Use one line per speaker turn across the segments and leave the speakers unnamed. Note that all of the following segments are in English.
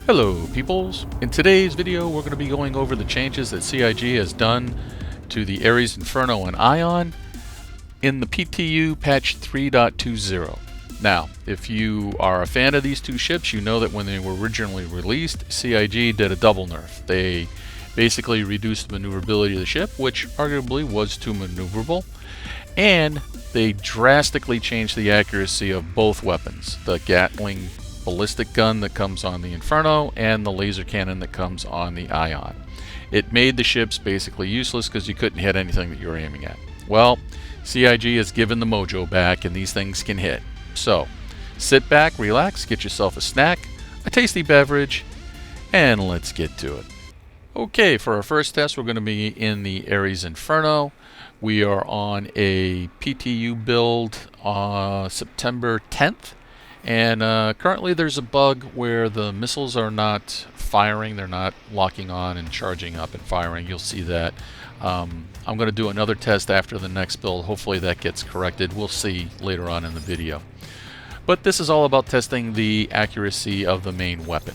Hello peoples! In today's video we're going to be going over the changes that CIG has done to the Ares, Inferno, and Ion in the PTU patch 3.20. Now, if you are a fan of these two ships, you know that when they were originally released, CIG did a double nerf. They basically reduced the maneuverability of the ship, which arguably was too maneuverable, and they drastically changed the accuracy of both weapons, the Gatling ballistic gun that comes on the Inferno and the laser cannon that comes on the Ion. It made the ships basically useless because you couldn't hit anything that you were aiming at. Well, CIG has given the mojo back and these things can hit. So, sit back, relax, get yourself a snack, a tasty beverage, and let's get to it. Okay, for our first test we're going to be in the Ares Inferno. We are on a PTU build on September 10th. And currently there's a bug where the missiles are not firing, they're not locking on and charging up and firing. You'll see that. I'm going to do another test after the next build. Hopefully that gets corrected. We'll see later on in the video. But this is all about testing the accuracy of the main weapon.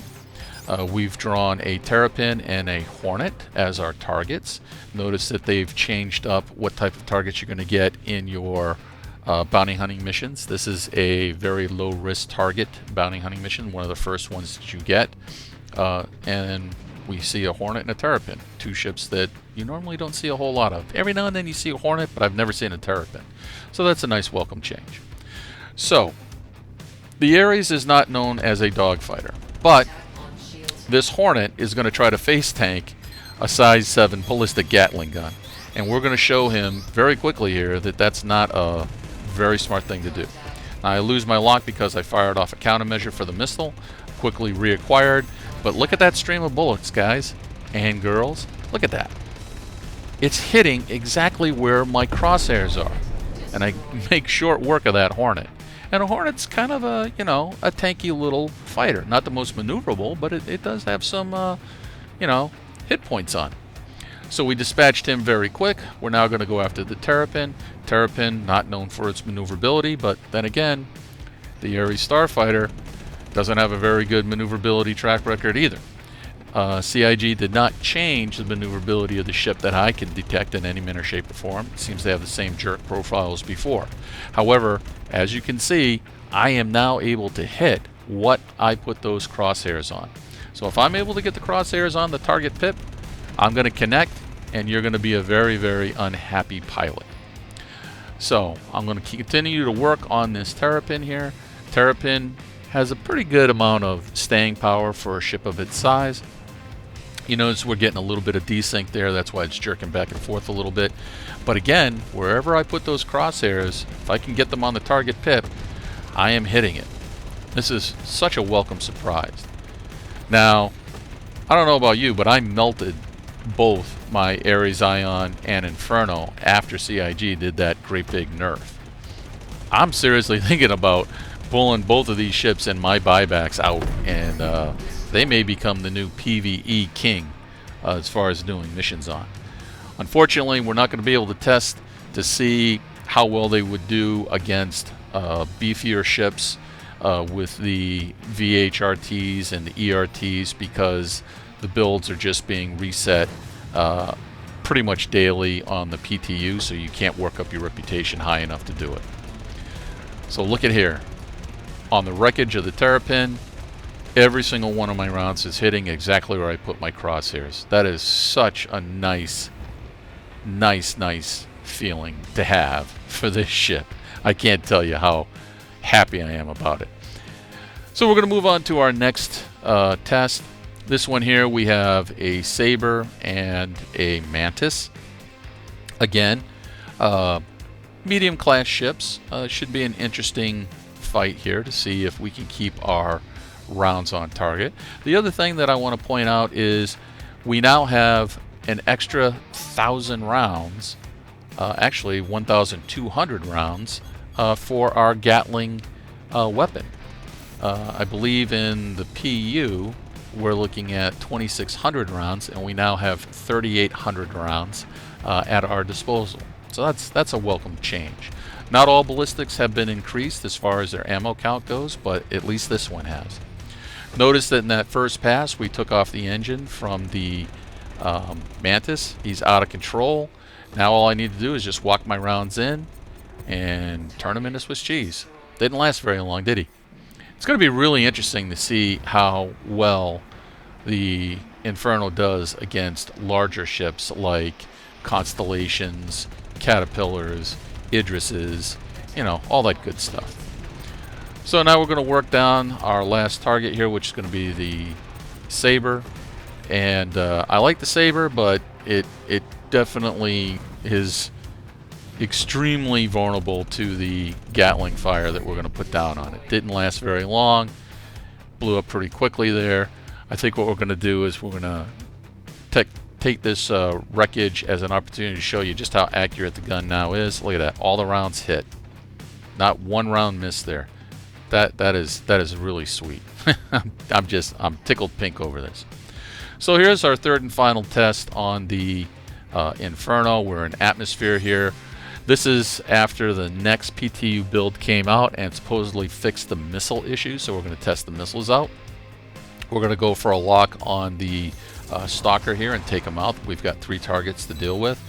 We've drawn a Terrapin and a Hornet as our targets. Notice that they've changed up what type of targets you're going to get in your bounty hunting missions. This is a very low risk target bounty hunting mission, one of the first ones that you get. And we see a Hornet and a Terrapin, two ships that you normally don't see a whole lot of. Every now and then you see a Hornet, but I've never seen a Terrapin. So that's a nice welcome change. So, the Ares is not known as a dogfighter, but this Hornet is going to try to face tank a size 7 ballistic Gatling gun. And we're going to show him very quickly here that that's not a very smart thing to do. Now, I lose my lock because I fired off a countermeasure for the missile, quickly reacquired, but look at that stream of bullets, guys and girls. Look at that. It's hitting exactly where my crosshairs are, and I make short work of that Hornet. And a Hornet's kind of a, you know, a tanky little fighter. Not the most maneuverable, but it does have some, you know, hit points on it. So we dispatched him very quick. We're now going to go after the Terrapin. Terrapin, not known for its maneuverability, but then again, the Ares Starfighter doesn't have a very good maneuverability track record either. CIG did not change the maneuverability of the ship that I can detect in any manner, shape, or form. It seems to have the same jerk profile as before. However, as you can see, I am now able to hit what I put those crosshairs on. So if I'm able to get the crosshairs on the target pip, I'm going to connect, and you're going to be a very, very unhappy pilot. So I'm going to continue to work on this Terrapin here. Terrapin has a pretty good amount of staying power for a ship of its size. You notice we're getting a little bit of desync there. That's why it's jerking back and forth a little bit. But again, wherever I put those crosshairs, if I can get them on the target pip, I am hitting it. This is such a welcome surprise. Now, I don't know about you, but I melted both my Ares Ion and Inferno after CIG did that great big nerf. I'm seriously thinking about pulling both of these ships and my buybacks out, and they may become the new PvE king as far as doing missions on. Unfortunately, we're not going to be able to test to see how well they would do against beefier ships with the VHRTs and the ERTs, because the builds are just being reset pretty much daily on the PTU, so you can't work up your reputation high enough to do it. So look at here. On the wreckage of the Terrapin, every single one of my rounds is hitting exactly where I put my crosshairs. That is such a nice feeling to have for this ship. I can't tell you how happy I am about it. So we're going to move on to our next test. This one here, we have a Saber and a Mantis. Again, medium class ships. Should be an interesting fight here to see if we can keep our rounds on target. The other thing that I want to point out is we now have an extra 1,000 rounds, actually 1,200 rounds for our Gatling weapon. I believe in the PU we're looking at 2,600 rounds, and we now have 3,800 rounds at our disposal. So that's a welcome change. Not all ballistics have been increased as far as their ammo count goes, but at least this one has. Notice that in that first pass, we took off the engine from the Mantis. He's out of control. Now all I need to do is just walk my rounds in and turn him into Swiss cheese. Didn't last very long, did he? It's going to be really interesting to see how well the Inferno does against larger ships like Constellations, Caterpillars, Idrises, you know, all that good stuff. So now we're going to work down our last target here, which is going to be the Saber. And I like the Saber, but it definitely is extremely vulnerable to the Gatling fire that we're going to put down on it. Didn't last very long. Blew up pretty quickly there. I think what we're going to do is we're going to take this wreckage as an opportunity to show you just how accurate the gun now is. Look at that. All the rounds hit. Not one round missed there. That is really sweet. I'm tickled pink over this. So here's our third and final test on the Inferno. We're in atmosphere here. This is after the next PTU build came out and supposedly fixed the missile issue, so we're going to test the missiles out. We're going to go for a lock on the Stalker here and take them out. We've got 3 targets to deal with.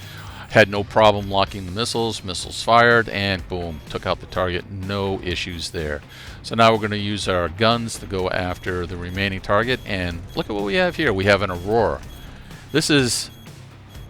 Had no problem locking the missiles. Missiles fired, and boom, took out the target. No issues there. So now we're going to use our guns to go after the remaining target, and look at what we have here. We have an Aurora. This is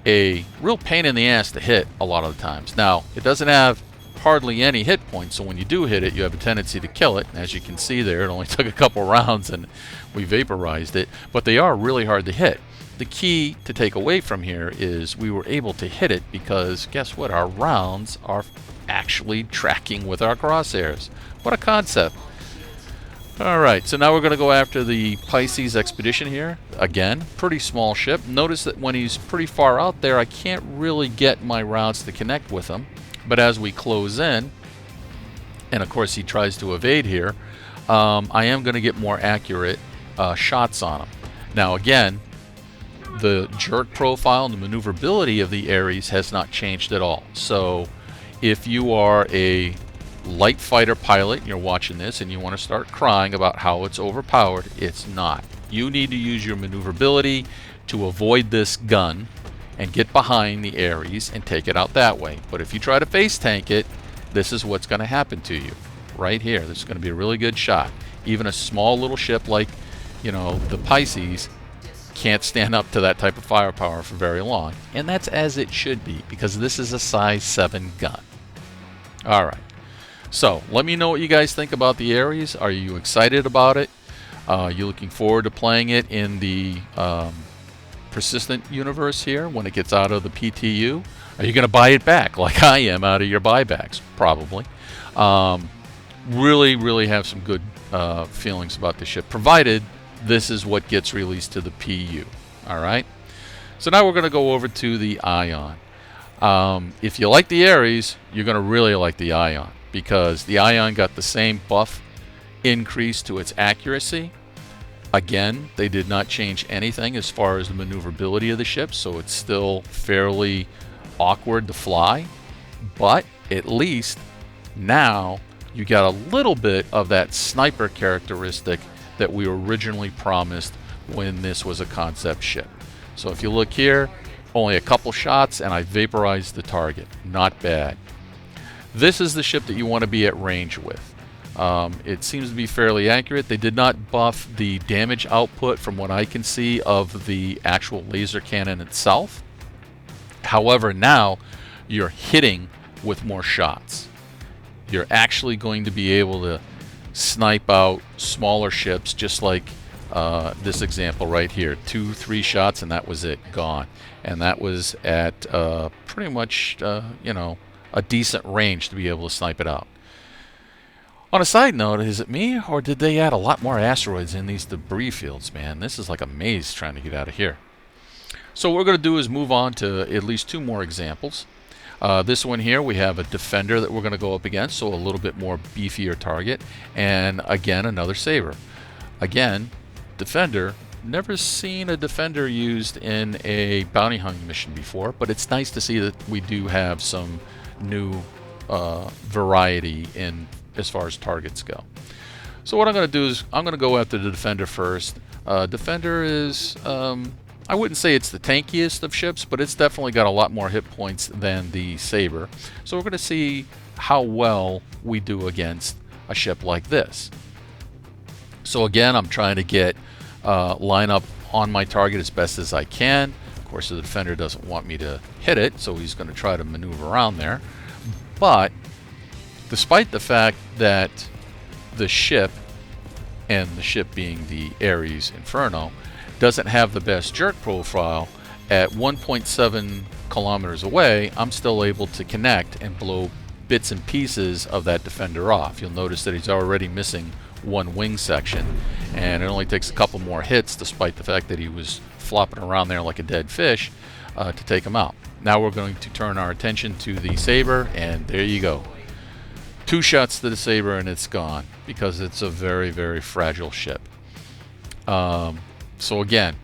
a real pain in the ass to hit a lot of the times. Now, it doesn't have hardly any hit points, so when you do hit it, you have a tendency to kill it. As you can see there, it only took a couple rounds and we vaporized it, but they are really hard to hit. The key to take away from here is we were able to hit it because, guess what, our rounds are actually tracking with our crosshairs. What a concept. Alright, so now we're going to go after the Pisces Expedition here. Again, pretty small ship. Notice that when he's pretty far out there, I can't really get my rounds to connect with him. But as we close in, and of course he tries to evade here, I am going to get more accurate shots on him. Now again, the jerk profile and the maneuverability of the Ares has not changed at all. So if you are a light fighter pilot and you're watching this and you want to start crying about how it's overpowered, it's not. You need to use your maneuverability to avoid this gun and get behind the Ares and take it out that way. But if you try to face tank it, this is what's going to happen to you. Right here. This is going to be a really good shot. Even a small little ship like, you know, the Pisces can't stand up to that type of firepower for very long. And that's as it should be, because this is a size 7 gun. Alright. So, let me know what you guys think about the Ares. Are you excited about it? Are you looking forward to playing it in the persistent universe here when it gets out of the PTU? Are you going to buy it back like I am out of your buybacks? Probably. Really have some good feelings about the ship, provided this is what gets released to the PU. Alright? So now we're going to go over to the Ion. If you like the Ares, you're going to really like the Ion, because the Ion got the same buff increase to its accuracy. Again, they did not change anything as far as the maneuverability of the ship, so it's still fairly awkward to fly. But at least now you got a little bit of that sniper characteristic that we originally promised when this was a concept ship. So if you look here, only a couple shots and I vaporized the target. Not bad. This is the ship that you want to be at range with. It seems to be fairly accurate. They did not buff the damage output from what I can see of the actual laser cannon itself. However, now you're hitting with more shots. You're actually going to be able to snipe out smaller ships, just like this example right here. 2-3 shots and that was it, gone. And that was at pretty much you know, a decent range to be able to snipe it out. On a side note, is it me, or did they add a lot more asteroids in these debris fields, man? This is like a maze trying to get out of here. So what we're going to do is move on to at least 2 more examples. This one here, we have a Defender that we're going to go up against, so a little bit more beefier target. And again, another Saber. Again, Defender. Never seen a Defender used in a bounty hunting mission before, but it's nice to see that we do have some new variety in as far as targets go. So what I'm going to do is I'm going to go after the Defender first. Defender is, I wouldn't say it's the tankiest of ships, but it's definitely got a lot more hit points than the Saber. So we're going to see how well we do against a ship like this. So again, I'm trying to get line up on my target as best as I can. Of course, the Defender doesn't want me to hit it, so he's going to try to maneuver around there. But despite the fact that the ship, and the ship being the Ares Inferno, doesn't have the best jerk profile, at 1.7 kilometers away, I'm still able to connect and blow bits and pieces of that Defender off. You'll notice that he's already missing one wing section, and it only takes a couple more hits, despite the fact that he was flopping around there like a dead fish, to take him out. Now we're going to turn our attention to the Saber, and there you go. 2 shots to the Saber and it's gone, because it's a very, very fragile ship. So again,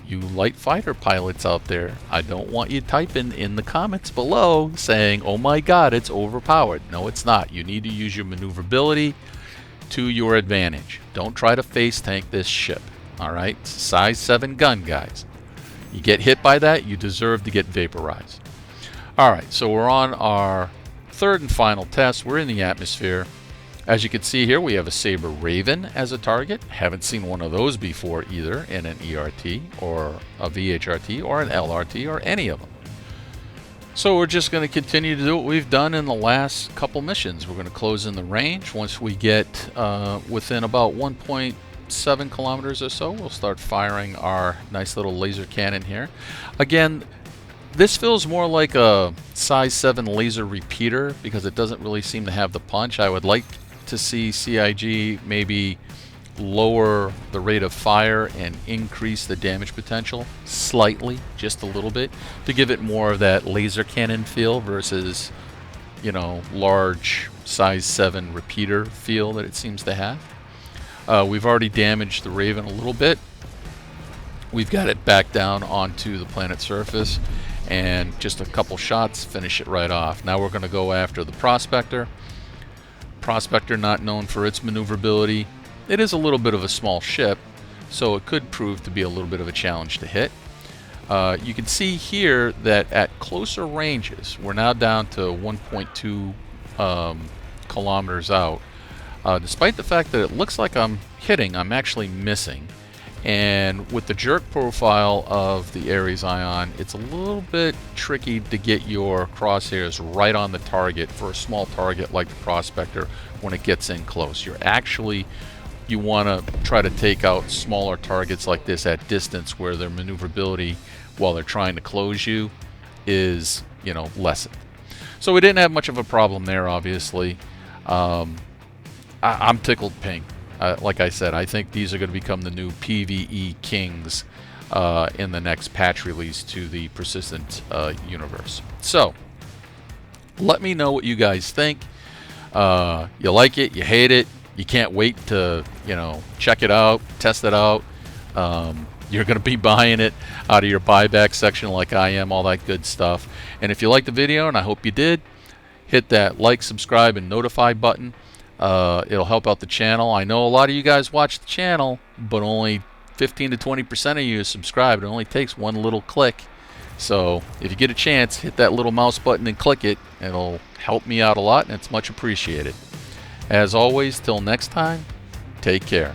you light fighter pilots out there, I don't want you typing in the comments below saying, oh my god, it's overpowered. No, it's not. You need to use your maneuverability to your advantage. Don't try to face tank this ship. Alright? Size 7 gun, guys. You get hit by that, you deserve to get vaporized. Alright, so we're on our third and final test. We're in the atmosphere. As you can see here, we have a Saber Raven as a target. Haven't seen one of those before either in an ERT or a VHRT or an LRT or any of them. So we're just going to continue to do what we've done in the last couple missions. We're going to close in the range. Once we get within about 1.7 kilometers or so, we'll start firing our nice little laser cannon here. Again, this feels more like a size 7 laser repeater because it doesn't really seem to have the punch. I would like to see CIG maybe lower the rate of fire and increase the damage potential slightly, just a little bit, to give it more of that laser cannon feel versus, you know, large size 7 repeater feel that it seems to have. We've already damaged the Raven a little bit. We've got it back down onto the planet's surface, and just a couple shots finish it right off. Now we're going to go after the Prospector. Prospector, not known for its maneuverability. It is a little bit of a small ship, so it could prove to be a little bit of a challenge to hit. You can see here that at closer ranges, we're now down to 1.2 kilometers out. Despite the fact that it looks like I'm hitting, I'm actually missing. And with the jerk profile of the Ares Ion, it's a little bit tricky to get your crosshairs right on the target for a small target like the Prospector when it gets in close. You want to try to take out smaller targets like this at distance where their maneuverability while they're trying to close you is, you know, lessened. So we didn't have much of a problem there, obviously. I'm tickled pink. Like I said, I think these are going to become the new PvE kings in the next patch release to the Persistent universe. So, let me know what you guys think. You like it, you hate it, you can't wait to, you know, check it out, test it out. You're going to be buying it out of your buyback section like I am, all that good stuff. And if you liked the video, and I hope you did, hit that like, subscribe, and notify button. It'll help out the channel. I know a lot of you guys watch the channel, but only 15 to 20% of you subscribe. It only takes one little click. So if you get a chance, hit that little mouse button and click it. It'll help me out a lot, and it's much appreciated. As always, till next time, take care.